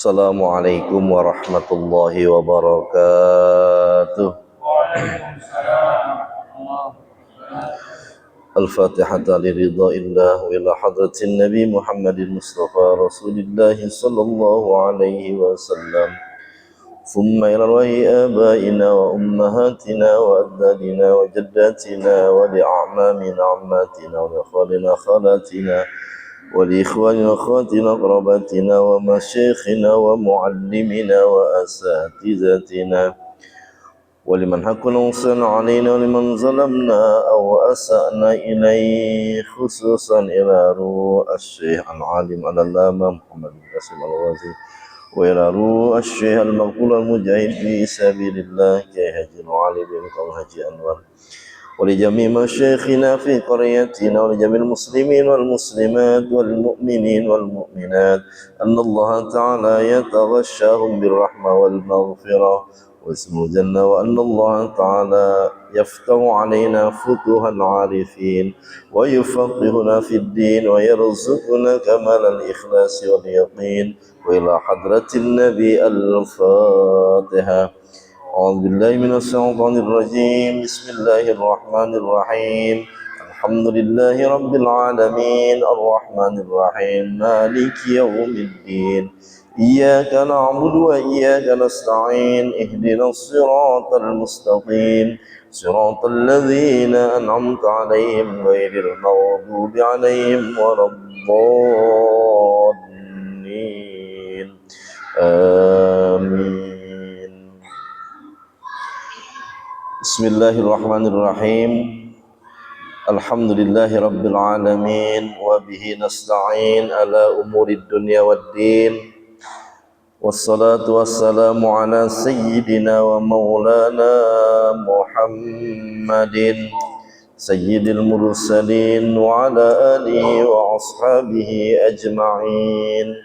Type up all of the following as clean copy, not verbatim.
Assalamualaikum warahmatullahi wabarakatuh. Al-Fatihah liridha illah wa ila hadratin Nabi Muhammadin Mustafa Rasulillah sallallahu alaihi wasallam. Thumma ila rahi abaina wa ummahatina wa ajdadina wa jaddatina wa li a'mamina ammatina wa li khalina khalatina ولإخواننا وأخواتنا وقراباتنا ومشايخنا ومعلمنا وأساتذتنا ولمن حق الإحسان علينا ولمن ظلمنا أو أسأنا إليه خصوصا إلى روح الشيخ العالم العلامة محمد بن قاسم الغازي وإلى روح الشيخ المقبول المجاهد في سبيل الله كهجي العالم بن حجي أنور ولجميع مشايخنا في قريتنا ولجميع المسلمين والمسلمات والمؤمنين والمؤمنات أن الله تعالى يتغشاهم بالرحمة والمغفرة واسمه جنة وأن الله تعالى يفتح علينا فتوح العارفين ويفقهنا في الدين ويرزقنا كمال الإخلاص واليقين وإلى حضرة النبي الفاتحة. أعوذ بالله من الشيطان الرجيم. بسم الله الرحمن الرحيم. الحمد لله رب العالمين الرحمن الرحيم مالك يوم الدين إياك نعبد وإياك نستعين اهدنا الصراط المستقيم صراط الذين أنعمت عليهم غير المغضوب عليهم ولا الضالين آمين. Bismillahirrahmanirrahim. Alhamdulillahi rabbil alamin wa bihi nasta'in ala umurid dunya waddin. Wassalatu wassalamu ala sayyidina wa maulana Muhammadin sayyidil mursalin wa ala alihi wa ashabihi ajma'in.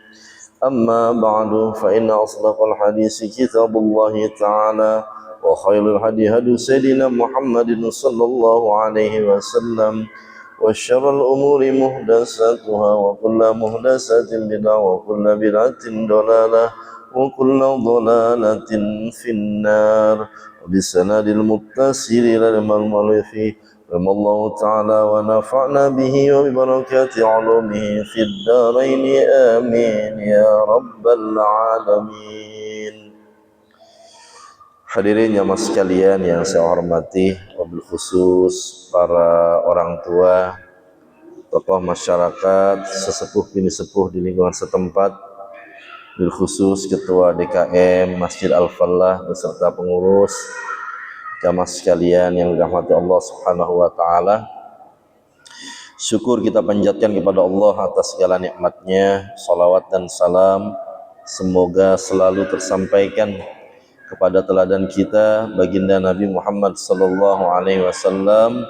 Amma ba'du fa inna asdaqal hadisi kitabullahi ta'ala wa khairul hadi hadi sayyidina Muhammadin sallallahu alaihi wasallam wa syarrul umuri muhdatsatuha wa kullu muhdatsatin bid'ah wa kullu bid'atin dhalalah wa kullu dhalalatin finnar wa bisanadil muttasil ila al-malfi rahimallahu ta'ala wa nafa'na bihi wa bi barakati 'ulumihi fid dharain amin ya rabbal alamin. Hadirin jamaah sekalian yang saya hormati, wabil khusus para orang tua, tokoh masyarakat, sesepuh bini sepuh di lingkungan setempat, bil khusus ketua DKM Masjid Al-Falah beserta pengurus, jamaah sekalian yang dirahmati Allah Subhanahu wa taala. Syukur kita panjatkan kepada Allah atas segala nikmatnya. Salawat dan salam semoga selalu tersampaikan kepada teladan kita baginda Nabi Muhammad sallallahu alaihi wasallam.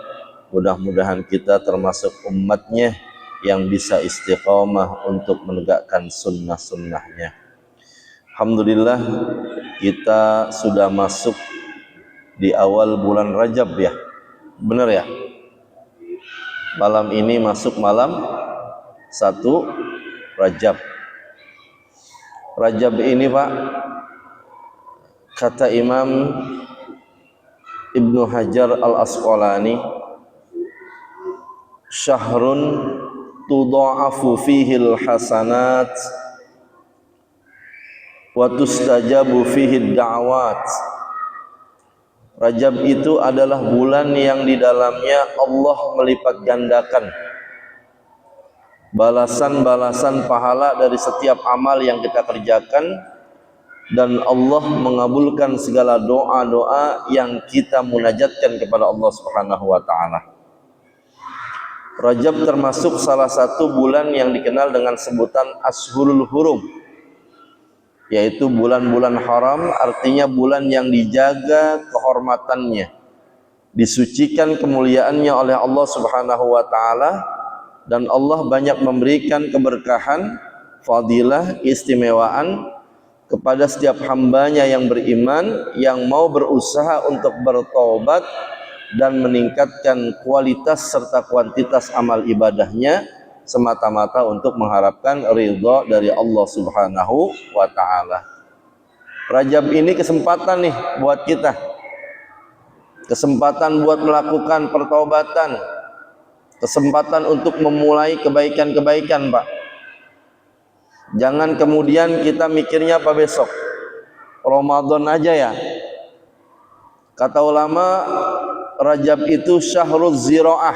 Mudah-mudahan kita termasuk umatnya yang bisa istiqamah untuk menegakkan sunnah-sunnahnya. Alhamdulillah kita sudah masuk di awal bulan Rajab ya. Benar ya? Malam ini masuk malam 1 Rajab. Rajab ini Pak, kata Imam Ibnu Hajar Al-Asqalani, syahrun tudha'afu fihi al-hasanat wa tustajabu fihi ad-da'awat. Rajab itu adalah bulan yang di dalamnya Allah melipat gandakan balasan-balasan pahala dari setiap amal yang kita kerjakan, dan Allah mengabulkan segala doa-doa yang kita munajatkan kepada Allah Subhanahu wa taala. Rajab termasuk salah satu bulan yang dikenal dengan sebutan Ashhurul Hurum, yaitu bulan-bulan haram, artinya bulan yang dijaga kehormatannya, disucikan kemuliaannya oleh Allah Subhanahu wa taala, dan Allah banyak memberikan keberkahan, fadilah, istimewaan kepada setiap hambanya yang beriman, yang mau berusaha untuk bertobat dan meningkatkan kualitas serta kuantitas amal ibadahnya, semata-mata untuk mengharapkan ridha dari Allah Subhanahu wa taala. Rajab ini kesempatan nih buat kita. Kesempatan buat melakukan pertaubatan. Kesempatan untuk memulai kebaikan-kebaikan, Pak. Jangan kemudian kita mikirnya apa besok. Ramadan aja ya. Kata ulama, Rajab itu syahruz ziraah.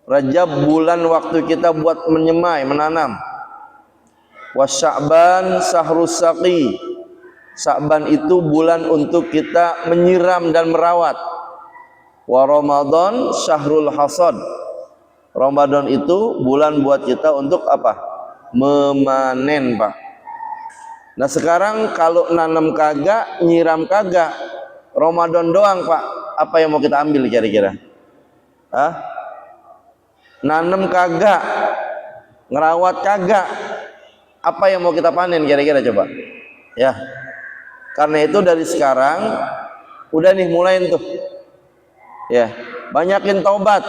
Rajab bulan waktu kita buat menyemai, menanam. Wa Sya'ban syahrus saqi. Sya'ban itu bulan untuk kita menyiram dan merawat. Wa Ramadan syahrul hasad. Ramadan itu bulan buat kita untuk apa? Memanen, Pak. Nah sekarang kalau nanam kagak, nyiram kagak, Ramadan doang, Pak. Apa yang mau kita ambil kira-kira? Hah? Nanam kagak, ngerawat kagak, apa yang mau kita panen kira-kira coba? Ya. Karena itu dari sekarang udah nih mulai tuh. Ya, banyakin taubat.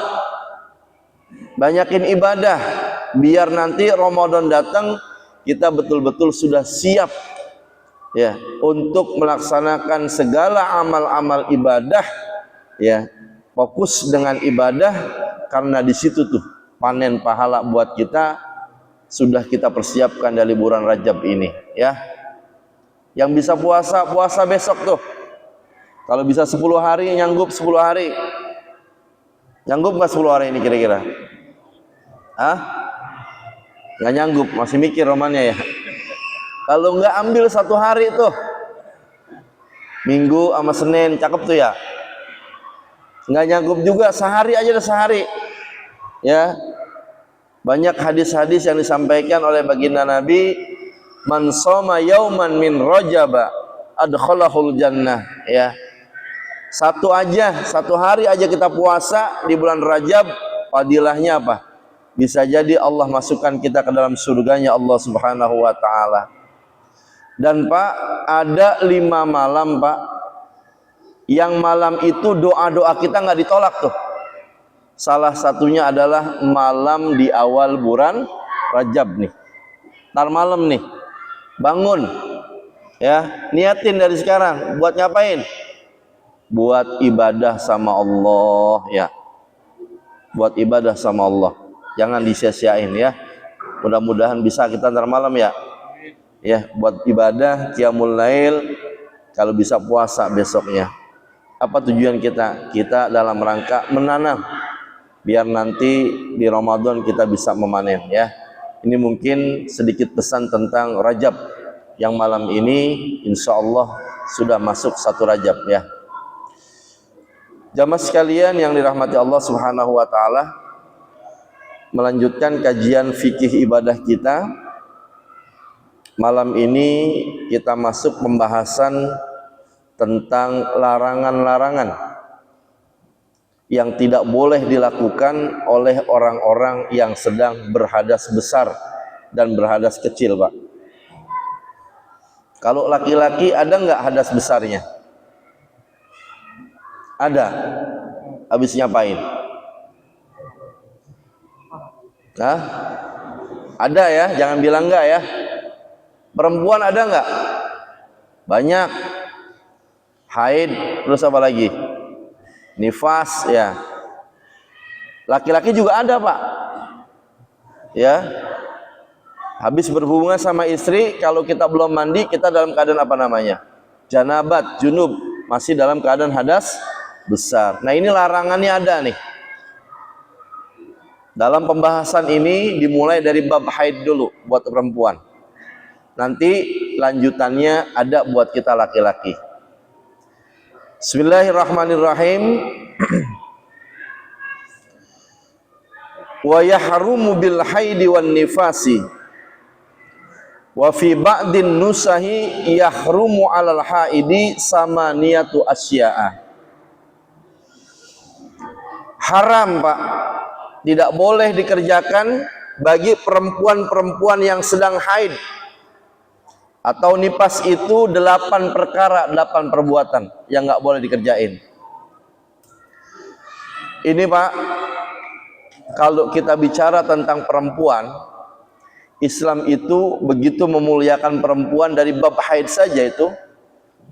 Banyakin ibadah biar nanti Ramadan datang kita betul-betul sudah siap ya untuk melaksanakan segala amal-amal ibadah ya, fokus dengan ibadah karena di situ tuh panen pahala buat kita sudah kita persiapkan dari bulan Rajab ini ya. Yang bisa puasa besok tuh. Kalau bisa 10 hari nyanggup 10 hari. Nyanggup nggak 10 hari ini kira-kira? Hah? Nggak nyanggup, masih mikir romannya ya. Kalau nggak ambil 1 hari tuh, Minggu sama Senin, cakep tuh ya. Nggak nyanggup juga sehari aja dah sehari. Ya, banyak hadis-hadis yang disampaikan oleh baginda Nabi, man shoma yauman min Rajaba adkhalahul jannah. Ya, satu hari aja kita puasa di bulan Rajab, fadilahnya apa? Bisa jadi Allah masukkan kita ke dalam surganya Allah Subhanahu wa taala. Dan Pak, ada 5 malam Pak, yang malam itu doa-doa kita nggak ditolak tuh. Salah satunya adalah malam di awal bulan Rajab nih. Ntar malam nih, bangun ya, niatin dari sekarang buat ngapain? Buat ibadah sama Allah ya. Buat ibadah sama Allah. Jangan disia-siain ya. Mudah-mudahan bisa kita ntar malam ya. Ya, buat ibadah qiyamul lail, kalau bisa puasa besoknya. Apa tujuan kita? Kita dalam rangka menanam biar nanti di Ramadan kita bisa memanen ya. Ini mungkin sedikit pesan tentang Rajab yang malam ini insya Allah sudah masuk 1 Rajab ya. Jamaah sekalian yang dirahmati Allah Subhanahu wa taala, melanjutkan kajian fikih ibadah kita. Malam ini kita masuk pembahasan tentang larangan-larangan yang tidak boleh dilakukan oleh orang-orang yang sedang berhadas besar dan berhadas kecil, Pak. Kalau laki-laki ada nggak hadas besarnya? Ada. Habis ngapain? Hah? Ada ya, jangan bilang enggak ya. Perempuan ada enggak? Banyak. Haid, terus apa lagi? Nifas ya. Laki-laki juga ada, Pak. Ya. Habis berhubungan sama istri, kalau kita belum mandi, kita dalam keadaan apa namanya? Janabat, junub, masih dalam keadaan hadas besar. Nah, ini larangannya ada nih. Dalam pembahasan ini dimulai dari bab haid dulu buat perempuan. Nanti lanjutannya ada buat kita laki-laki. Bismillahirrahmanirrahim. Wa yahrumu bil haidi wan nifasi wa fi ba'din nusahi yahrumu 'alal haidi samaniyatu asya'a. Haram, Pak. Tidak boleh dikerjakan bagi perempuan-perempuan yang sedang haid atau nifas. Itu 8 perkara, 8 perbuatan yang nggak boleh dikerjain. Ini Pak, kalau kita bicara tentang perempuan, Islam itu begitu memuliakan perempuan dari bab haid saja itu.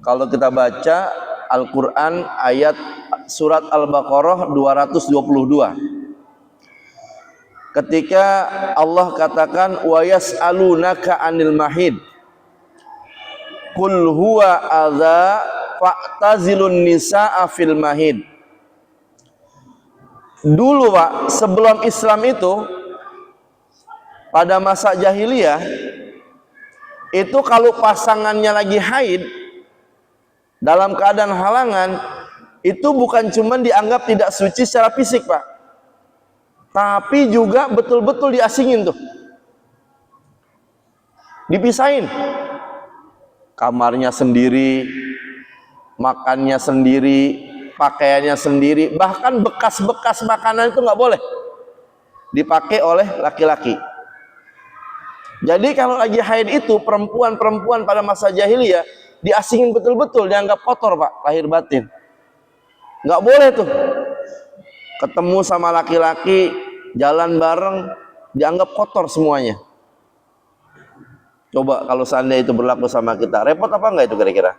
Kalau kita baca Al-Quran ayat surat Al-Baqarah 222, ketika Allah katakan wa yas'alunaka 'anil mahid qul huwa adza fa'tazilun nisaa fil mahid. Dulu Pak, sebelum Islam itu, pada masa jahiliyah itu kalau pasangannya lagi haid dalam keadaan halangan, itu bukan cuma dianggap tidak suci secara fisik Pak, tapi juga betul-betul diasingin tuh, dipisahin, kamarnya sendiri, makannya sendiri, pakaiannya sendiri, bahkan bekas-bekas makanan itu nggak boleh dipakai oleh laki-laki. Jadi kalau lagi haid itu perempuan-perempuan pada masa jahiliyah diasingin betul-betul, dianggap kotor Pak, lahir batin. Nggak boleh tuh ketemu sama laki-laki, jalan bareng, dianggap kotor semuanya. Coba kalau seandainya itu berlaku sama kita, repot apa enggak itu kira-kira?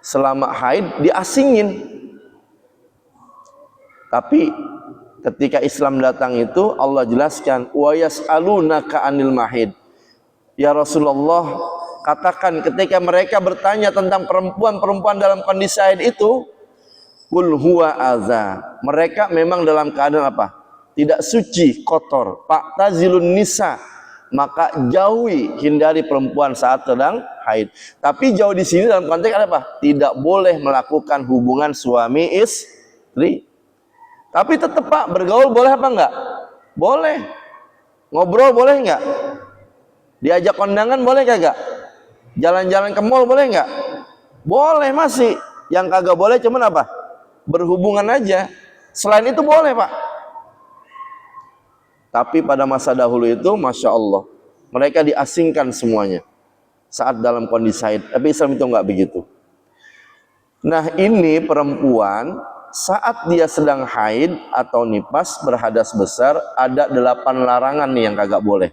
Selama haid diasingin. Tapi ketika Islam datang itu Allah jelaskan wa yas'alunaka 'anil mahid. Ya Rasulullah, katakan ketika mereka bertanya tentang perempuan-perempuan dalam kondisi haid itu, qul huwa adza. Mereka memang dalam keadaan apa? Tidak suci, kotor. Fa'tazilun nisa, maka jauhi, hindari perempuan saat sedang haid. Tapi jauh di sini dalam konteks apa? Tidak boleh melakukan hubungan suami istri. Tapi tetap Pak, bergaul boleh apa enggak? Boleh. Ngobrol boleh enggak? Diajak kondangan boleh kagak? Jalan-jalan ke mall boleh enggak? Boleh masih. Yang kagak boleh cuman apa? Berhubungan aja. Selain itu boleh Pak. Tapi pada masa dahulu itu, Masya Allah, mereka diasingkan semuanya saat dalam kondisi haid. Tapi Islam itu enggak begitu. Nah ini perempuan saat dia sedang haid atau nifas berhadas besar, ada 8 larangan nih yang kagak boleh.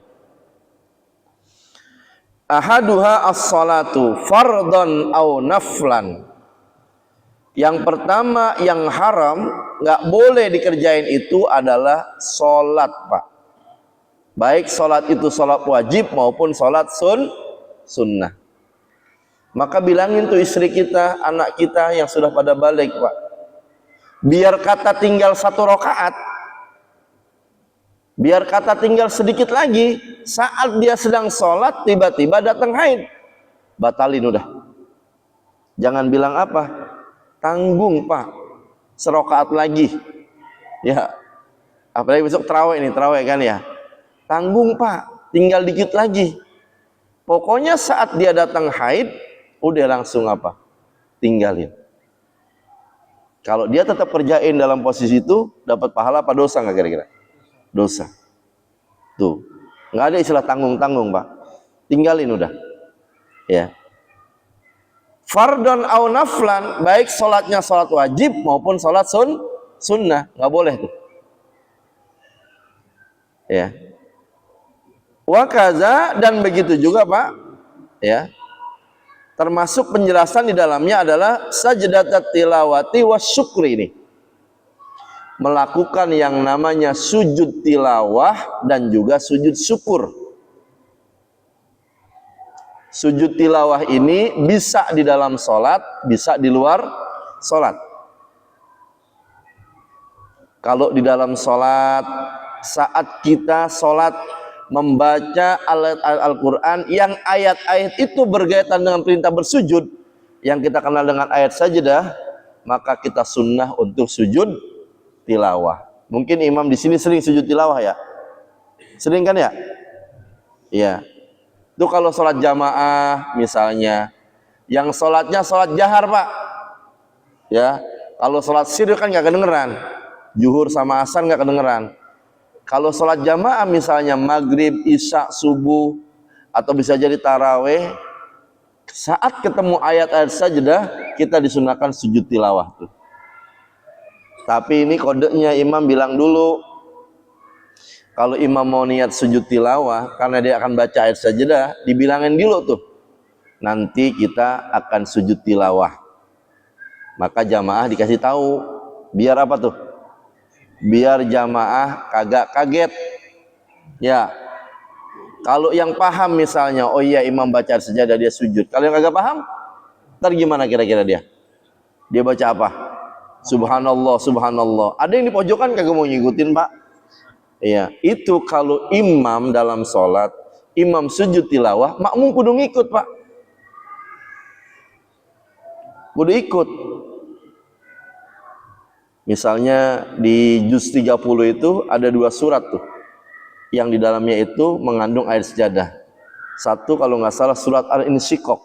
Ahaduha as-salatu fardhan au naflan. Yang pertama yang haram, nggak boleh dikerjain itu adalah sholat Pak. Baik sholat itu sholat wajib maupun sholat sunnah. Maka bilangin tuh istri kita, anak kita yang sudah pada balik Pak, biar kata tinggal 1 rakaat, biar kata tinggal sedikit lagi, saat dia sedang sholat tiba-tiba datang haid, batalin udah. Jangan bilang apa, tanggung Pak, 1 rakaat lagi ya, apalagi besok terawih nih, terawih kan ya, tanggung Pak, tinggal dikit lagi. Pokoknya saat dia datang haid udah langsung apa, tinggalin. Kalau dia tetap kerjain dalam posisi itu, dapat pahala apa dosa nggak kira-kira? Dosa. Tuh, nggak ada istilah tanggung-tanggung Pak. Tinggalin udah. Ya. Fardhon au naflan, baik sholatnya sholat wajib maupun sholat sunnah, nggak boleh tuh. Ya. Wakaza, dan begitu juga Pak. Ya. Termasuk penjelasan di dalamnya adalah sajdatat tilawati wasyukri ini. Melakukan yang namanya sujud tilawah dan juga sujud syukur. Sujud tilawah ini bisa di dalam sholat, bisa di luar sholat. Kalau di dalam sholat, saat kita sholat membaca Al-Quran yang ayat-ayat itu berkaitan dengan perintah bersujud, yang kita kenal dengan ayat sajdah, maka kita sunnah untuk sujud tilawah. Mungkin imam di sini sering sujud tilawah ya? Sering kan ya? Iya. Itu kalau sholat jamaah misalnya, yang sholatnya sholat jahar Pak. Ya, kalau sholat sirri kan nggak kedengeran, zuhur sama asar nggak kedengeran. Kalau sholat jamaah misalnya maghrib, isya, subuh, atau bisa jadi taraweh, saat ketemu ayat-ayat sajdah, kita disunahkan sujud tilawah tuh. Tapi ini kodenya imam bilang dulu, kalau imam mau niat sujud tilawah karena dia akan baca ayat sajadah, dibilangin dulu tuh, nanti kita akan sujud tilawah. Maka jamaah dikasih tahu, biar apa tuh? Biar jamaah kagak kaget. Ya, kalau yang paham misalnya, oh iya imam baca ayat sajadah dia sujud. Kalau yang kagak paham, ntar gimana kira-kira dia? Dia baca apa? Subhanallah, subhanallah. Ada yang di pojokan kagak mau ngikutin, Pak. Iya, itu kalau imam dalam sholat, imam sujud tilawah, makmum kudu ngikut, Pak. Kudu ikut. Misalnya di juz 30 itu ada 2 surat tuh, yang di dalamnya itu mengandung ayat sejadah. Satu kalau nggak salah surat Al-Insyiqaq.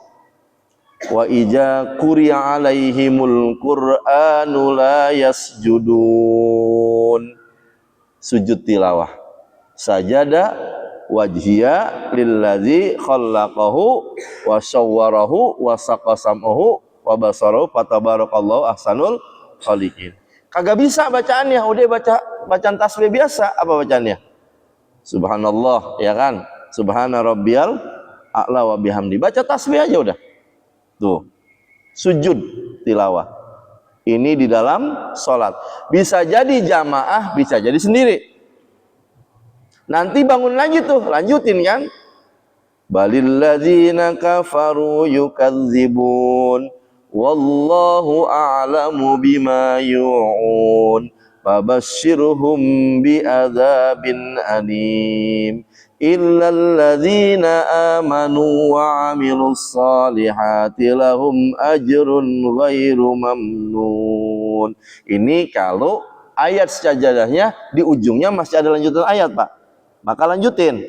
Wa ija quri'a alaihimul qur'anu la yasjudun. Sujud tilawah. Sajada wajhiya lilladzi khalaqahu wa sawwarahu wa saqasamahu wa basarahu fatabarakallahu ahsanul khaliqin. Kagak bisa bacaannya, udah bacaan tasbih biasa. Apa bacaannya? Subhanallah, ya kan? Subhana rabbiyal a'la wa bihamdi. Baca tasbih aja udah. Tuh. Sujud tilawah. Ini di dalam sholat. Bisa jadi jamaah, bisa jadi sendiri. Nanti bangun lagi tuh, lanjutin kan? Balil ladzina kafaru yukadzibun wallahu a'lamu bima yu'un fabashshirhum bi'adzabin alim illal ladzina amanu wa 'amilus solihati lahum ajrun ghairu mamnun. Ini kalau ayat sajadahnya di ujungnya masih ada lanjutan ayat, Pak, maka lanjutin.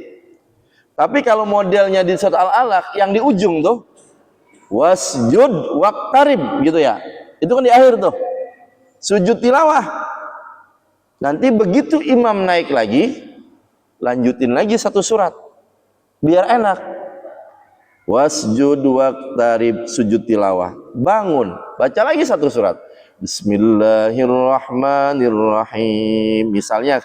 Tapi kalau modelnya di surat Al-Alaq yang di ujung tuh wasjud waqtarib gitu ya, itu kan di akhir tuh sujud tilawah. Nanti begitu imam naik lagi, lanjutin lagi satu surat biar enak. Wasjud waqtarib, sujud tilawah, bangun, baca lagi satu surat. Bismillahirrahmanirrahim. Misalnya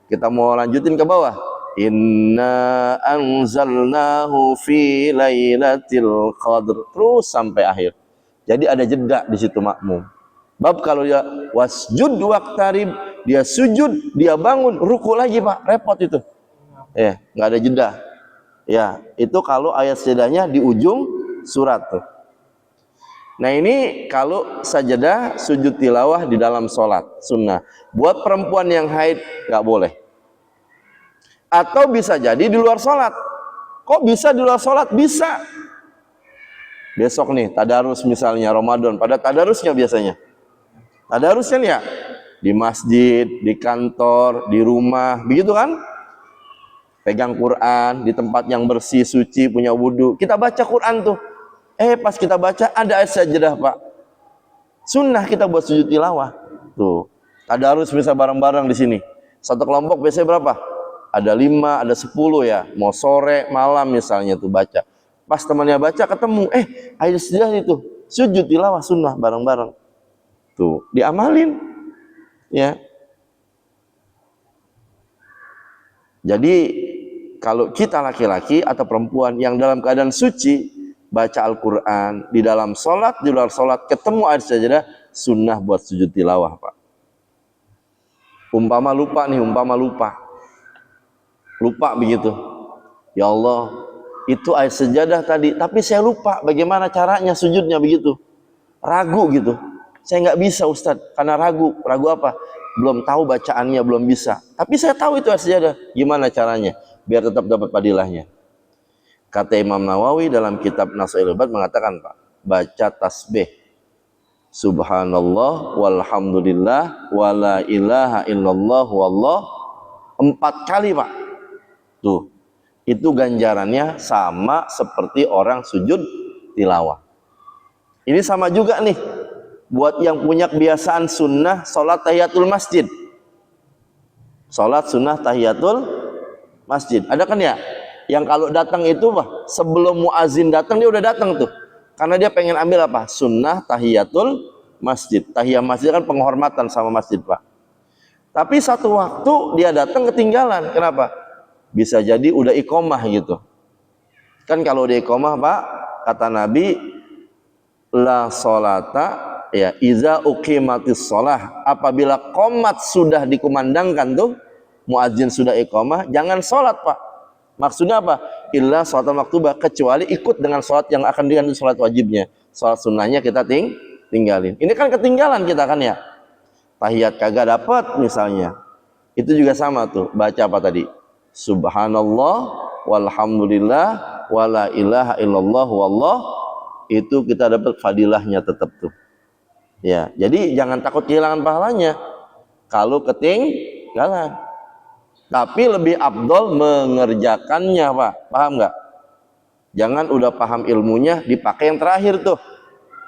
kita mau lanjutin ke bawah, inna anzalnahu fi lailatul qadr, terus sampai akhir. Jadi ada jeda di situ makmum. Bab kalau dia wasjud waqtarib, dia sujud, dia bangun, ruku lagi, Pak, repot itu. Nggak ada jeda. Ya, itu kalau ayat sajadahnya di ujung surat tuh. Nah ini kalau sajadah sujud tilawah di dalam sholat sunnah. Buat perempuan yang haid nggak boleh. Atau bisa jadi di luar sholat. Kok bisa di luar sholat? Bisa. Besok nih, tadarus misalnya Ramadan, pada tadarusnya biasanya. Tadarusnya nih ya, di masjid, di kantor, di rumah, begitu kan? Pegang Quran, di tempat yang bersih, suci, punya wudhu. Kita baca Quran tuh. Pas kita baca ada ayat sajadah, Pak. Sunnah kita buat sujud tilawah. Tuh, tadarus bisa bareng-bareng di sini. Satu kelompok biasanya berapa? Ada 5, ada 10 ya. Mau sore, malam misalnya tuh baca. Pas temannya baca ketemu, ayat sajadah itu. Sujud tilawah sunnah bareng-bareng. Tuh, diamalin. Ya. Jadi kalau kita laki-laki atau perempuan yang dalam keadaan suci baca Al-Quran di dalam sholat, di luar sholat, ketemu ayat sajadah, sunnah buat sujud tilawah, Pak. Umpama lupa begitu, ya Allah itu ayat sajadah tadi, tapi saya lupa bagaimana caranya sujudnya begitu, ragu gitu, saya nggak bisa Ustadz, karena ragu apa? Belum tahu bacaannya, belum bisa, tapi saya tahu itu ayat sajadah, gimana caranya biar tetap dapat padilahnya? Kata Imam Nawawi dalam kitab Nasail Ibad mengatakan, Pak, baca tasbih subhanallah walhamdulillah wala ilaha illallah wallah 4 kali, Pak. Tuh, itu ganjarannya sama seperti orang sujud tilawah. Ini sama juga nih buat yang punya kebiasaan sunnah sholat tahiyatul masjid. Sholat sunnah tahiyatul masjid, ada kan ya? Yang kalau datang itu sebelum muazin datang dia udah datang tuh, karena dia pengen ambil apa? Sunnah tahiyatul masjid. Tahiyah masjid kan penghormatan sama masjid, Pak. Tapi satu waktu dia datang ketinggalan. Kenapa? Bisa jadi udah iqomah gitu. Kan kalau udah iqomah, Pak, kata Nabi, la sholata ya iza uqimatis sholah, apabila qomat sudah dikumandangkan tuh, muadzin sudah iqomah, jangan sholat, Pak. Maksudnya apa? Illa sholatul maktubah, kecuali ikut dengan sholat yang akan diganti sholat wajibnya. Sholat sunnahnya kita tinggalin. Ini kan ketinggalan kita kan ya. Tahiyat kagak dapat misalnya. Itu juga sama tuh. Baca apa tadi? Subhanallah walhamdulillah wala ilaha illallah wallah. Itu kita dapat fadilahnya tetap tuh. Ya, jadi jangan takut kehilangan pahalanya kalau ketinggalan. Tapi lebih afdol mengerjakannya, Pak. Paham nggak? Jangan udah paham ilmunya dipakai yang terakhir tuh.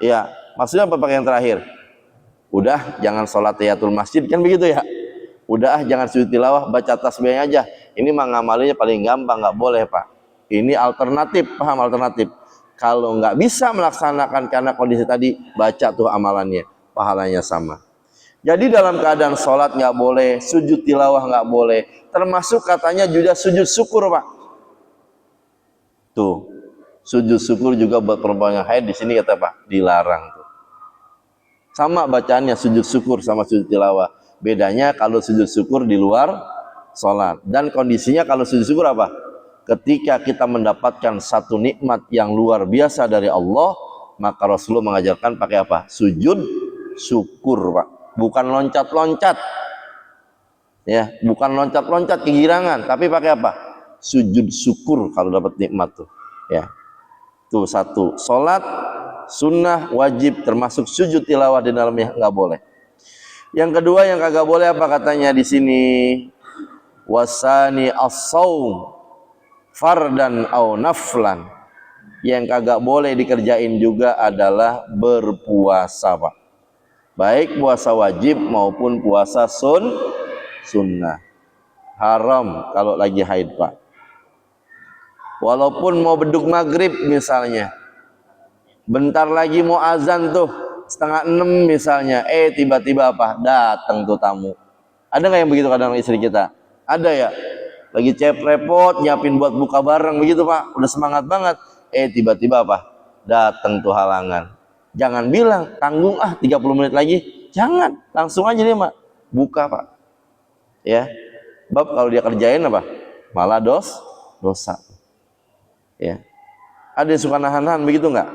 Ya, maksudnya apa pakai yang terakhir? Udah jangan sholat tahiyatul masjid kan begitu ya. Udah jangan sujud tilawah, baca tasbihnya aja. Ini mah ngamalinya paling gampang, nggak boleh, Pak. Ini alternatif, paham alternatif. Kalau nggak bisa melaksanakan karena kondisi tadi, baca tuh amalannya, pahalanya sama. Jadi dalam keadaan sholat nggak boleh, sujud tilawah nggak boleh, termasuk katanya juga sujud syukur, Pak. Tuh, sujud syukur juga buat perempuan yang haid di sini kata Pak, dilarang tuh. Sama bacaannya sujud syukur sama sujud tilawah. Bedanya kalau sujud syukur di luar sholat, dan kondisinya kalau sujud syukur apa? Ketika kita mendapatkan satu nikmat yang luar biasa dari Allah, maka Rasulullah mengajarkan pakai apa? Sujud syukur, Pak. Bukan loncat-loncat. Ya, bukan loncat-loncat kegirangan, tapi pakai apa? Sujud syukur kalau dapat nikmat tuh. Ya. Tuh satu, salat sunnah wajib termasuk sujud tilawah di dalamnya nggak boleh. Yang kedua yang kagak boleh apa katanya di sini? Wasani as-saum fardan au naflan. Yang kagak boleh dikerjain juga adalah berpuasa, Pak. Baik puasa wajib maupun puasa sunnah. Haram kalau lagi haid, Pak. Walaupun mau beduk maghrib misalnya, bentar lagi mau azan tuh 5:30 misalnya, tiba-tiba apa? Datang tuh tamu. Ada nggak yang begitu kadang istri kita? Ada ya. Lagi repot nyiapin buat buka bareng begitu, Pak. Udah semangat banget. Tiba-tiba apa? Datang tuh halangan. Jangan bilang tanggung 30 menit lagi. Jangan, langsung aja dia, Mak. Buka, Pak. Ya. Bab kalau dia kerjain apa? Malah dosa. Ya. Ada yang suka nahan-nahan begitu enggak?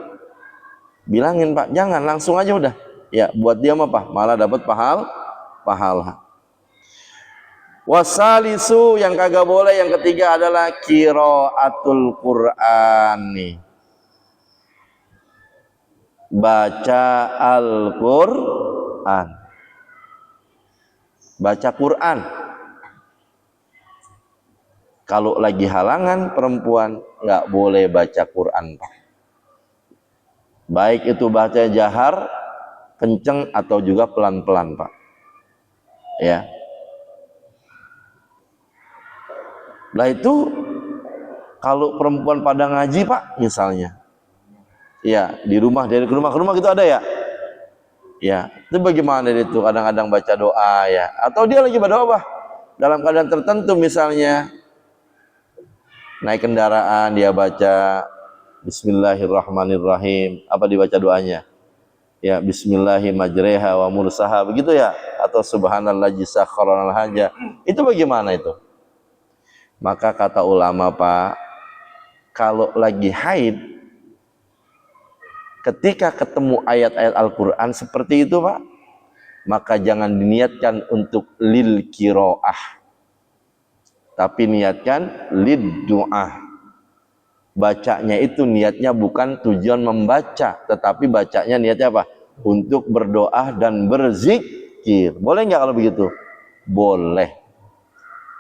Bilangin, Pak, jangan, langsung aja udah. Ya, buat dia mah apa? Malah dapat pahala. Wasalisu yang kagak boleh yang ketiga adalah qiraatul Qur'an nih. Baca Al-Qur'an. Baca Quran. Kalau lagi halangan perempuan nggak boleh baca Quran, Pak. Baik itu baca jahar, kenceng atau juga pelan-pelan, Pak. Ya. Nah itu kalau perempuan pada ngaji, Pak, misalnya. Ya, di rumah, dari rumah ke rumah gitu ada ya? Ya, itu bagaimana itu kadang-kadang baca doa ya, atau dia lagi berdoa apa? Dalam keadaan tertentu misalnya naik kendaraan dia baca Bismillahirrahmanirrahim, apa dibaca doanya? Ya, Bismillahirrahmanirrahim wa mursaha begitu ya, atau subhanallazi sakharanal haja. Itu bagaimana itu? Maka kata ulama, Pak, kalau lagi haid ketika ketemu ayat-ayat Al-Quran seperti itu, Pak, maka jangan diniatkan untuk lil qiraah, tapi niatkan lid doa. Bacanya itu niatnya bukan tujuan membaca, tetapi bacanya niatnya apa? Untuk berdoa dan berzikir. Boleh nggak kalau begitu? Boleh.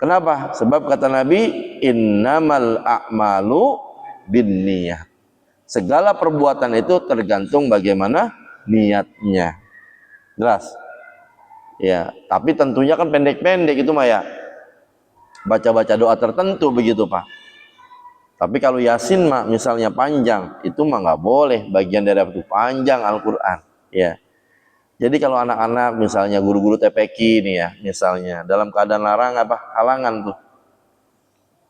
Kenapa? Sebab kata Nabi, innamal a'malu binniyat. Segala perbuatan itu tergantung bagaimana niatnya. Jelas? Ya, tapi tentunya kan pendek-pendek itu mah ya. Baca-baca doa tertentu begitu, Pak. Tapi kalau Yasin mah misalnya panjang, itu mah nggak boleh. Bagian dari itu panjang Al-Qur'an, ya. Jadi kalau anak-anak misalnya guru-guru TPQ nih ya, misalnya dalam keadaan larang apa halangan tuh.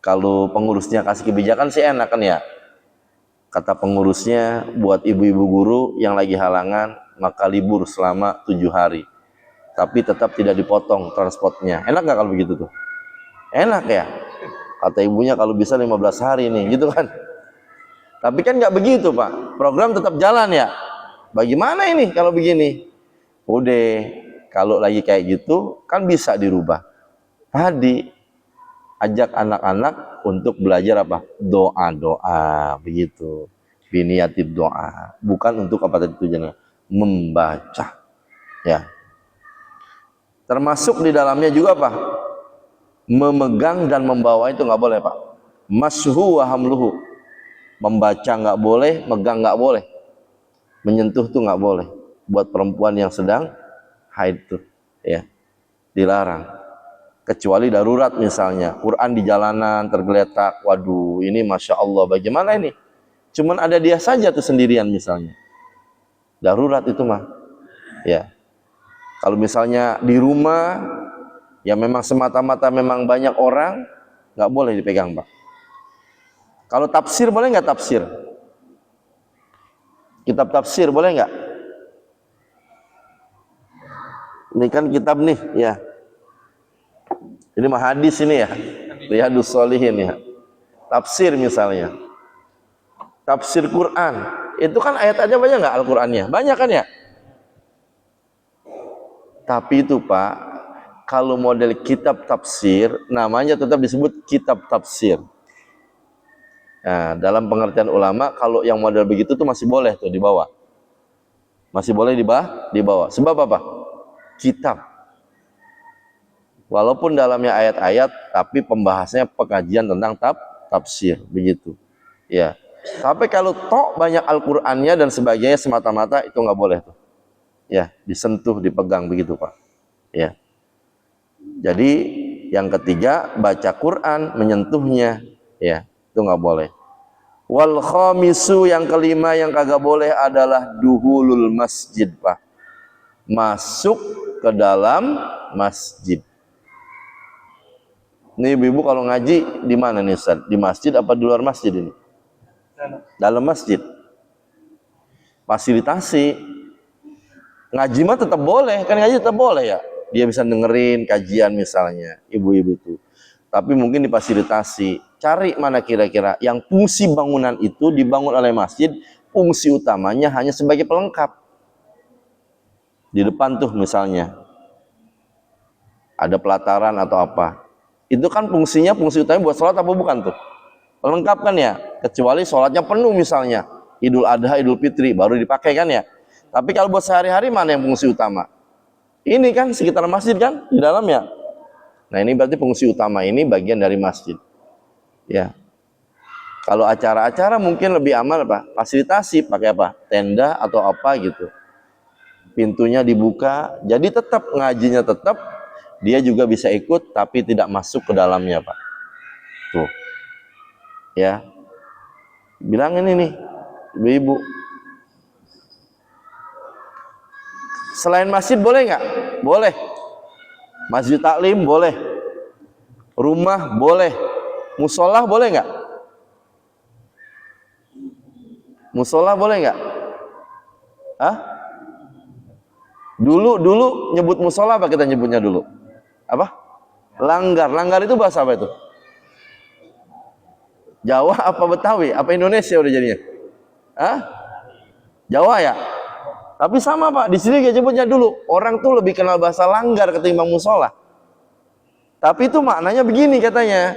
Kalau pengurusnya kasih kebijakan sih enak kan ya. Kata pengurusnya buat ibu-ibu guru yang lagi halangan maka libur selama 7 hari. Tapi tetap tidak dipotong transportnya. Enak nggak kalau begitu tuh? Enak ya. Kata ibunya kalau bisa 15 hari nih, gitu kan. Tapi kan nggak begitu Pak. Program tetap jalan ya. Bagaimana ini kalau begini? Udah, kalau lagi kayak gitu kan bisa dirubah. Tadi ajak anak-anak untuk belajar apa? Doa-doa, begitu. Biniatid doa, bukan untuk apa tadi tujuannya? Membaca. Ya. Termasuk di dalamnya juga apa? Memegang dan membawa itu nggak boleh Pak. Mashu wa hamluhu. Membaca nggak boleh, megang nggak boleh. Menyentuh tuh nggak boleh. Buat perempuan yang sedang haid tuh, ya dilarang. Kecuali darurat misalnya, Quran di jalanan tergeletak, waduh ini masya Allah, bagaimana ini? Cuman ada dia saja tuh sendirian misalnya. Darurat itu mah, ya. Kalau misalnya di rumah, ya memang semata-mata memang banyak orang, nggak boleh dipegang Pak. Kalau tafsir boleh nggak tafsir? Kitab tafsir boleh nggak? Ini kan kitab nih, ya. Ini mah hadis ini ya. Riyadhus Shalihin ya. Tafsir misalnya. Tafsir Quran. Itu kan ayat-ayatnya banyak nggak Al-Qur'annya? Banyak kan ya? Tapi itu Pak, kalau model kitab tafsir, namanya tetap disebut kitab tafsir. Nah, dalam pengertian ulama, kalau yang model begitu tuh masih boleh tuh dibawa. Masih boleh dibawa. Sebab apa? Kitab. Walaupun dalamnya ayat-ayat, tapi pembahasannya pengajian tentang tafsir, begitu. Ya. Tapi kalau tok banyak Al-Qur'annya dan sebagainya semata-mata itu nggak boleh tuh. Ya, disentuh, dipegang begitu, Pak. Ya. Jadi yang ketiga baca Quran, menyentuhnya, ya, itu nggak boleh. Wal khamisu yang kelima yang kagak boleh adalah duhulul masjid, Pak. Masuk ke dalam masjid. Nih ibu-ibu kalau ngaji di mana nih Ustaz? Di masjid apa di luar masjid ini? Dalam masjid. Fasilitasi. Ngaji mah tetap boleh, kan ngaji tetap boleh ya. Dia bisa dengerin kajian misalnya, ibu-ibu itu. Tapi mungkin difasilitasi. Cari mana kira-kira yang fungsi bangunan itu dibangun oleh masjid, fungsi utamanya hanya sebagai pelengkap. Di depan tuh misalnya ada pelataran atau apa. Itu kan fungsinya, fungsi utamanya buat sholat apa bukan tuh? Pelengkap kan ya, kecuali sholatnya penuh misalnya. Idul Adha, Idul Fitri, baru dipakai kan ya. Tapi kalau buat sehari-hari mana yang fungsi utama? Ini kan sekitar masjid kan, di dalam ya. Nah ini berarti fungsi utama ini bagian dari masjid. Ya. Kalau acara-acara mungkin lebih aman apa? Fasilitasi, pakai apa? Tenda atau apa gitu. Pintunya dibuka, jadi tetap ngajinya tetap, dia juga bisa ikut tapi tidak masuk ke dalamnya Pak. Tuh. Ya. Bilang ini nih, ibu-ibu. Selain masjid boleh nggak? Boleh. Masjid taklim boleh. Rumah boleh. Musola boleh nggak? Musola boleh nggak? Hah? Dulu nyebut musola apa kita nyebutnya dulu? Apa? Langgar. Langgar itu bahasa apa itu? Jawa apa Betawi? Apa Indonesia udah jadinya? Hah? Jawa ya? Tapi sama Pak, di sini kita nyebutnya dulu. Orang tuh lebih kenal bahasa langgar ketimbang musola. Tapi itu maknanya begini katanya.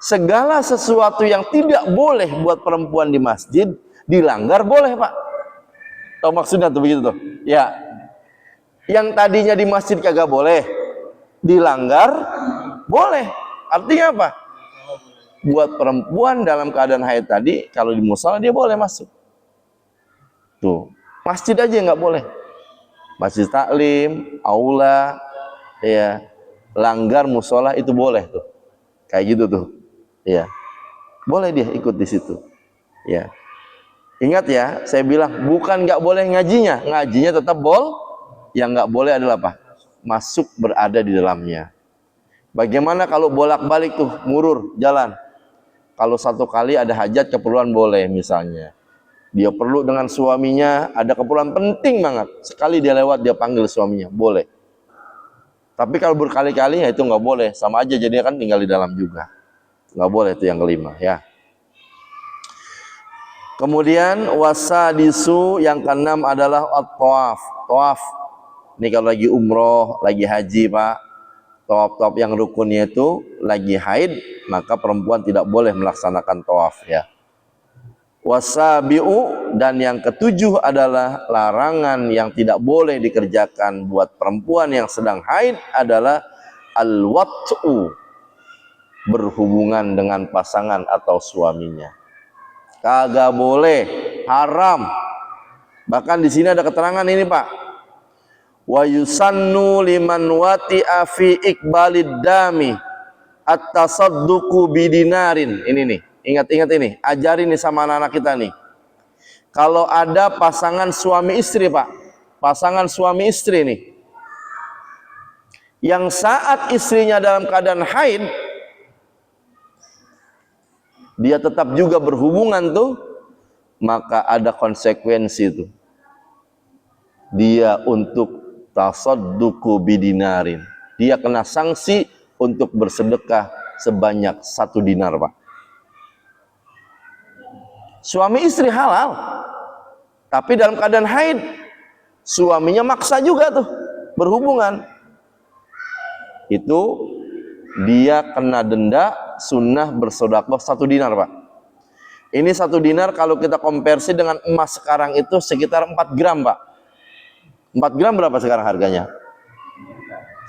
Segala sesuatu yang tidak boleh buat perempuan di masjid, dilanggar boleh Pak. Tahu maksudnya tuh begitu tuh? Ya. Yang tadinya di masjid kagak boleh, dilanggar boleh. Artinya apa? Buat perempuan dalam keadaan haid tadi, kalau di musola dia boleh masuk. Tuh. Masjid aja nggak boleh. Masjid taklim, aula, ya, langgar musola itu boleh tuh. Kayak gitu tuh. Ya. Boleh dia ikut di situ. Ya. Ingat ya, saya bilang bukan nggak boleh ngajinya, ngajinya tetap yang nggak boleh adalah apa? Masuk berada di dalamnya. Bagaimana kalau bolak-balik tuh murur jalan? Kalau satu kali ada hajat keperluan boleh misalnya. Dia perlu dengan suaminya, ada keperluan penting banget. Sekali dia lewat dia panggil suaminya, boleh. Tapi kalau berkali-kali ya itu nggak boleh, sama aja jadinya kan tinggal di dalam juga. Nggak boleh itu yang kelima ya. Kemudian wasadisu yang keenam adalah at-tawaf. Tawaf. Ini kalau lagi umroh, lagi haji Pak, tawaf yang rukunnya itu lagi haid, maka perempuan tidak boleh melaksanakan tawaf ya. Wasabi'u, dan yang ketujuh adalah larangan yang tidak boleh dikerjakan buat perempuan yang sedang haid adalah al-wat'u, berhubungan dengan pasangan atau suaminya. Kagak boleh, haram. Bahkan di sini ada keterangan ini Pak. Wa yusannu liman wati'a fi iqbalid dami at-tasadduqu bidinarin. Ini nih, ingat-ingat ini, ajarin nih sama anak-anak kita nih. Kalau ada pasangan suami istri Pak, pasangan suami istri nih, yang saat istrinya dalam keadaan haid, dia tetap juga berhubungan tuh, maka ada konsekuensi tuh. Dia untuk tasadduqu bidinarin. Dia kena sanksi untuk bersedekah sebanyak 1 dinar, Pak. Suami istri halal, tapi dalam keadaan haid, suaminya maksa juga tuh berhubungan. Itu dia kena denda sunnah bersedekah 1 dinar, Pak. Ini 1 dinar kalau kita konversi dengan emas sekarang itu sekitar 4 gram, Pak. 4 gram berapa sekarang harganya?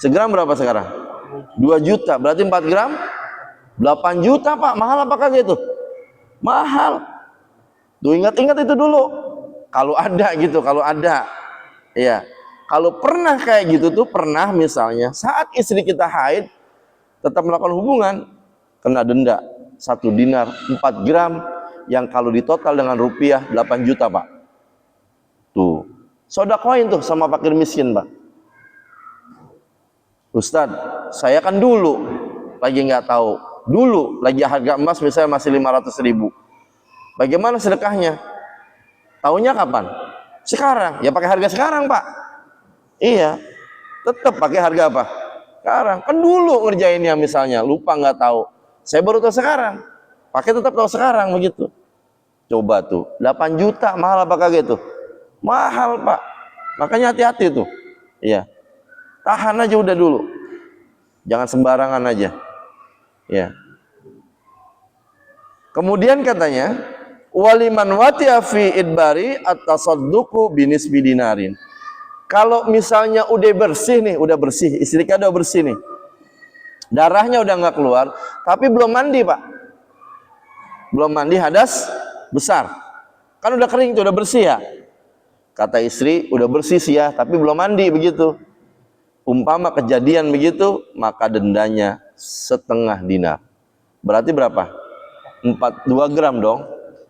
Segram berapa sekarang? 2 juta. Berarti 4 gram 8 juta, Pak. Mahal apa kagak itu? Mahal. Tuh ingat-ingat itu dulu. Kalau ada gitu, kalau ada. Ya. Kalau pernah kayak gitu tuh, pernah misalnya saat istri kita haid tetap melakukan hubungan, kena denda 1 dinar 4 gram yang kalau ditotal dengan rupiah 8 juta, Pak. Tuh. Sodakoin tuh sama fakir miskin, Pak. Ustadz, saya kan dulu lagi nggak tahu. Dulu lagi harga emas misalnya masih 500.000. Bagaimana sedekahnya? Taunya kapan? Sekarang. Ya pakai harga sekarang, Pak. Iya. Tetap pakai harga apa? Sekarang. Kan dulu ngerjainnya misalnya, lupa nggak tahu. Saya baru tahu sekarang. Pakai tetap tahu sekarang begitu. Coba tuh, 8 juta mahal apa kagak tuh? Mahal, Pak. Makanya hati-hati tuh. Iya. Tahan aja udah dulu. Jangan sembarangan aja. Ya. Kemudian katanya, waliman wati'a fi idbari at-tasadduqu binisbi dinarin. Kalau misalnya udah bersih nih, udah bersih, istri kita udah bersih nih. Darahnya udah nggak keluar, tapi belum mandi, Pak. Belum mandi hadas besar. Kan udah kering tuh, udah bersih ya. Kata istri, udah bersih sih ya, tapi belum mandi begitu. Umpama kejadian begitu, maka dendanya 1/2 dinar. Berarti berapa? 2 gram dong.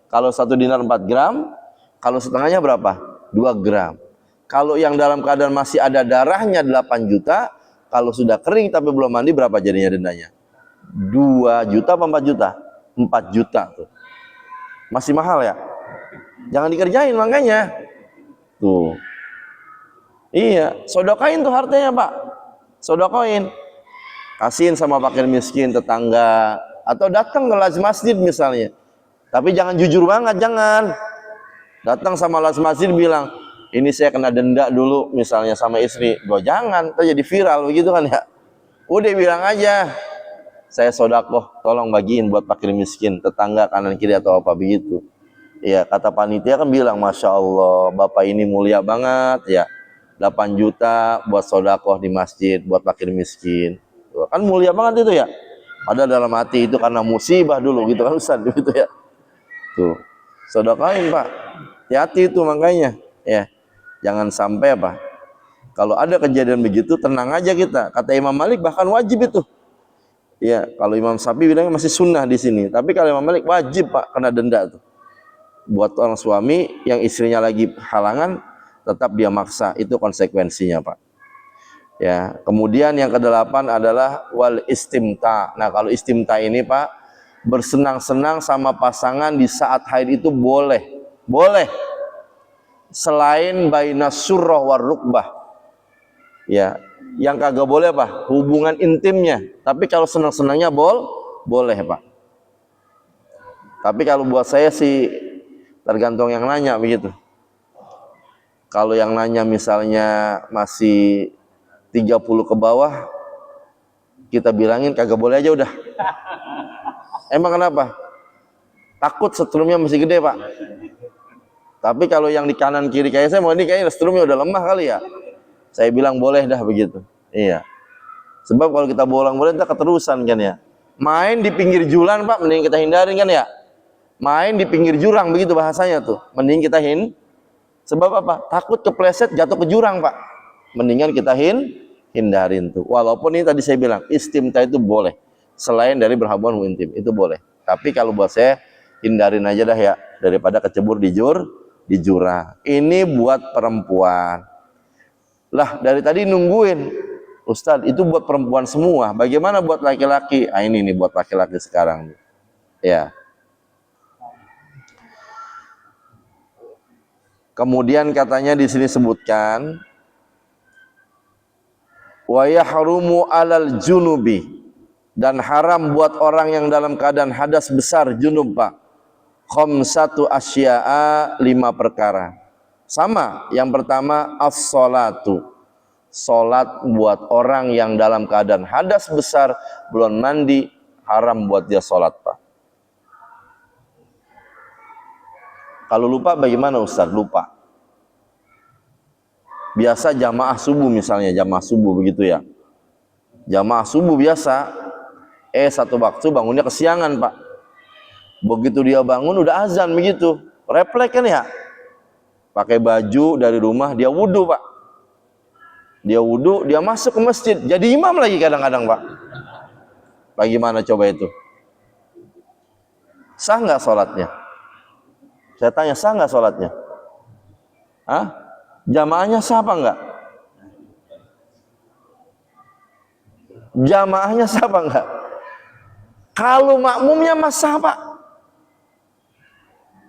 Kalau 1 dinar 4 gram, kalau setengahnya berapa? 2 gram. Kalau yang dalam keadaan masih ada darahnya 8 juta, kalau sudah kering tapi belum mandi berapa jadinya dendanya? 2 juta apa 4 juta? 4 juta tuh. Masih mahal ya? Jangan dikerjain makanya. Tuh. Iya, sodokain tuh hartanya, Pak. Sodokain. Kasihin sama fakir miskin, tetangga, atau datang ke las masjid misalnya. Tapi jangan jujur banget, jangan. Datang sama las masjid bilang, ini saya kena denda dulu misalnya sama istri. Gua jangan, itu jadi viral begitu kan ya. Udah bilang aja, saya sodakoh, tolong bagiin buat fakir miskin, tetangga kanan kiri atau apa begitu. Ya, kata panitia kan bilang, Masya Allah, Bapak ini mulia banget ya. 8 juta buat sodakoh di masjid, buat fakir miskin. Kan mulia banget itu ya. Padahal dalam hati itu karena musibah dulu gitu kan Ustaz gitu ya. Tuh, sodakohin, Pak. Hati-hati itu makanya. Ya, jangan sampai apa. Kalau ada kejadian begitu, tenang aja kita. Kata Imam Malik bahkan wajib itu. Ya, kalau Imam Syafi'i bilangnya masih sunnah di sini. Tapi kalau Imam Malik wajib, Pak, kena denda tuh. buat orang suami yang istrinya lagi halangan tetap dia maksa, itu konsekuensinya Pak. Ya, kemudian yang kedelapan adalah wal istimta. Nah, kalau istimta ini Pak, bersenang-senang sama pasangan di saat haid itu boleh. Boleh. Selain bainas surrah war rukbah. Ya, yang kagak boleh apa? Hubungan intimnya. Tapi kalau senang-senangnya boleh Pak. Tapi kalau buat saya sih tergantung yang nanya begitu. Kalau yang nanya misalnya masih 30 ke bawah, kita bilangin kagak boleh aja udah. Emang kenapa? Takut setrumnya masih gede Pak. Tapi kalau yang di kanan kiri kayak saya mau ini kayaknya setrumnya udah lemah kali ya. Saya bilang boleh dah begitu. Iya. Sebab kalau kita bolong-bolong kita keterusan kan ya. Main di pinggir jalan Pak, mending kita hindarin kan ya. Main di pinggir jurang begitu bahasanya tuh. Mending kita Sebab apa? Takut kepleset jatuh ke jurang Pak. Mendingan kita hindarin tuh. Walaupun ini tadi saya bilang istimta itu boleh. Selain dari berhubungan intim itu boleh. Tapi kalau buat saya hindarin aja dah ya daripada kecebur di jurang. Ini buat perempuan. Lah dari tadi nungguin Ustadz itu buat perempuan semua. Bagaimana buat laki-laki? Ah ini nih buat laki-laki sekarang. Ya. Kemudian katanya di sini sebutkan wa yahrumu alal junubi, dan haram buat orang yang dalam keadaan hadas besar junub Pak. Khamsatu asya'a, 5 perkara. Sama, yang pertama as-sholatu. Salat buat orang yang dalam keadaan hadas besar belum mandi, haram buat dia salat Pak. Kalau lupa bagaimana Ustaz? Lupa. Biasa jamaah subuh misalnya, jamaah subuh begitu ya. Jamaah subuh biasa, satu waktu bangunnya kesiangan Pak. Begitu dia bangun udah azan begitu. Refleks kan ya. Pakai baju dari rumah, dia wudhu Pak. Dia wudhu, dia masuk ke masjid. Jadi imam lagi kadang-kadang Pak. Bagaimana coba itu? Sah nggak sholatnya? Saya tanya, sah nggak sholatnya? Hah? Jamaahnya sah apa enggak? Jamaahnya sah apa enggak? Kalau makmumnya mas sah Pak.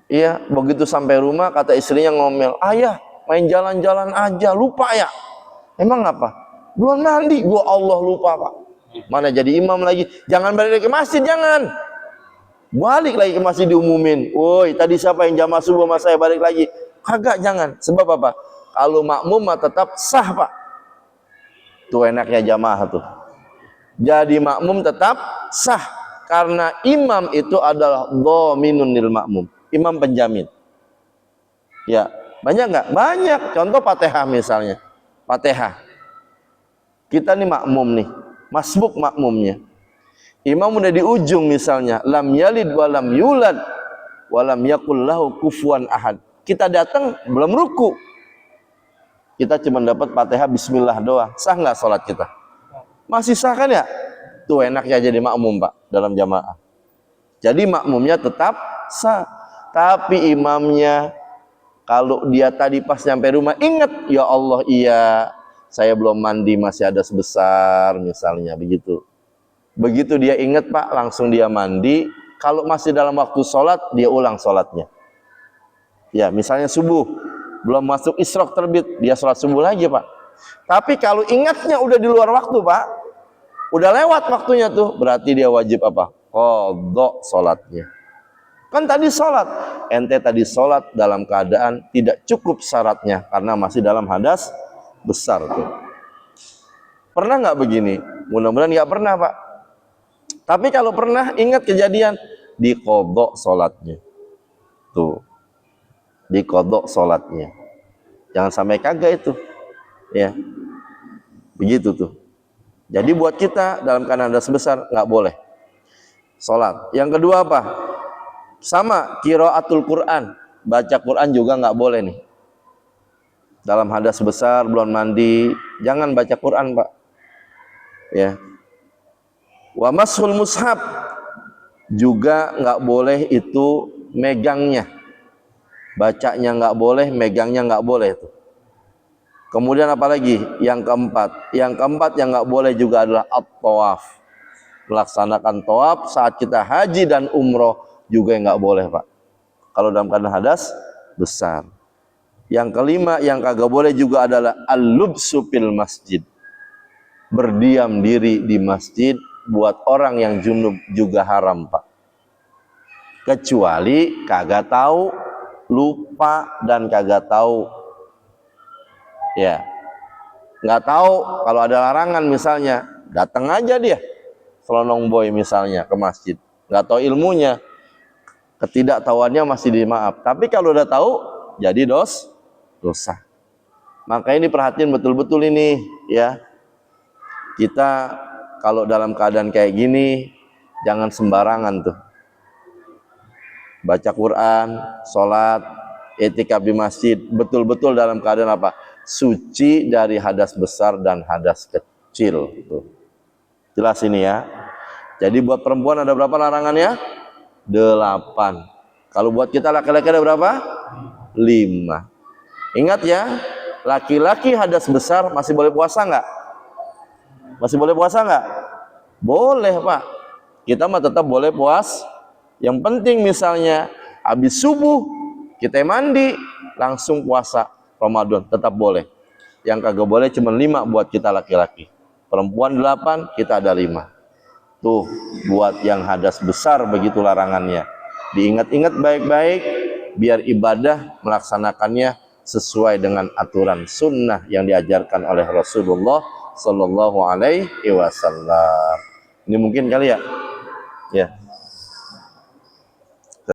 Iya, begitu sampai rumah kata istrinya ngomel, ayah main jalan-jalan aja, lupa ya? Emang apa? Belum mandi, gua Allah lupa Pak. Mana jadi imam lagi? Jangan balik lagi ke masjid, jangan. Balik lagi ke masjid diumumin. Woi, tadi siapa yang jamaah subuh sama saya balik lagi? Kagak, jangan. Sebab apa? Kalau makmum mah tetap sah Pak. Tuh enaknya jamaah tuh. Jadi makmum tetap sah. Karena imam itu adalah dhaminun lil makmum. Imam penjamin. Ya, banyak nggak? Banyak. Contoh Fatihah misalnya. Fatihah. Kita nih makmum nih. Masbuk makmumnya. Imam udah di ujung misalnya, lam yalid walam yulad walam yakul lahu kufuwan ahad. Kita datang belum ruku. Kita cuma dapat Fatihah bismillah doang. Sah nggak sholat kita? Masih sah kan ya? Tuh enaknya jadi makmum Pak dalam jamaah. Jadi makmumnya tetap sah. Tapi imamnya kalau dia tadi pas nyampe rumah ingat, ya Allah iya saya belum mandi masih ada sebesar misalnya begitu. Begitu dia ingat Pak, langsung dia mandi. Kalau masih dalam waktu sholat, dia ulang sholatnya. Ya, misalnya subuh, belum masuk isyraq terbit, dia sholat subuh lagi Pak. Tapi kalau ingatnya udah di luar waktu Pak, udah lewat waktunya tuh, berarti dia wajib apa? Qadha sholatnya. Kan tadi sholat, ente tadi sholat dalam keadaan tidak cukup syaratnya, karena masih dalam hadas besar tuh. Pernah nggak begini? Mudah-mudahan nggak pernah Pak. Tapi kalau pernah ingat kejadian, diqadha sholatnya. Tuh. Diqadha sholatnya. Jangan sampai kagak itu. Ya. Begitu tuh. Jadi buat kita dalam keadaan hadas besar nggak boleh sholat. Yang kedua apa? Sama qiraatul Quran. Baca Quran juga nggak boleh nih. Dalam hadas besar belum mandi, jangan baca Quran Pak. Ya. Wa mashul mushaf, juga nggak boleh itu megangnya. bacanya nggak boleh, megangnya nggak boleh tuh. Kemudian apalagi yang keempat? Yang keempat yang nggak boleh juga adalah at-tawaf. Melaksanakan tawaf saat kita haji dan umroh juga nggak boleh, Pak. Kalau dalam keadaan hadas besar. Yang kelima yang kagak boleh juga adalah al-lubsu fil masjid. Berdiam diri di masjid buat orang yang junub juga haram, Pak. Kecuali kagak tahu, lupa dan kagak tahu. Ya, nggak tahu kalau ada larangan misalnya, datang aja dia, selonong boy misalnya ke masjid, nggak tahu ilmunya, ketidaktahuannya masih dimaaf. Tapi kalau udah tahu, jadi dosa. Makanya ini perhatiin betul-betul ini, ya. Kita kalau dalam keadaan kayak gini, jangan sembarangan tuh. Baca Quran, sholat, etikaf di masjid, betul-betul dalam keadaan apa? Suci dari hadas besar dan hadas kecil. Tuh. Jelas ini ya. Jadi buat perempuan ada berapa larangannya? 8. Kalau buat kita laki-laki ada berapa? 5. Ingat ya, laki-laki hadas besar masih boleh puasa nggak? Masih boleh puasa nggak? Boleh, Pak. Kita mah tetap boleh puas. Yang penting misalnya habis subuh kita mandi langsung puasa Ramadan, tetap boleh. Yang kagak boleh cuma 5 buat kita laki-laki. Perempuan 8, kita ada 5. Tuh, buat yang hadas besar begitu larangannya. Diingat-ingat baik-baik biar ibadah melaksanakannya sesuai dengan aturan sunnah yang diajarkan oleh Rasulullah Sallallahu Alaihi Wasallam. Ini mungkin kali ya. Ya.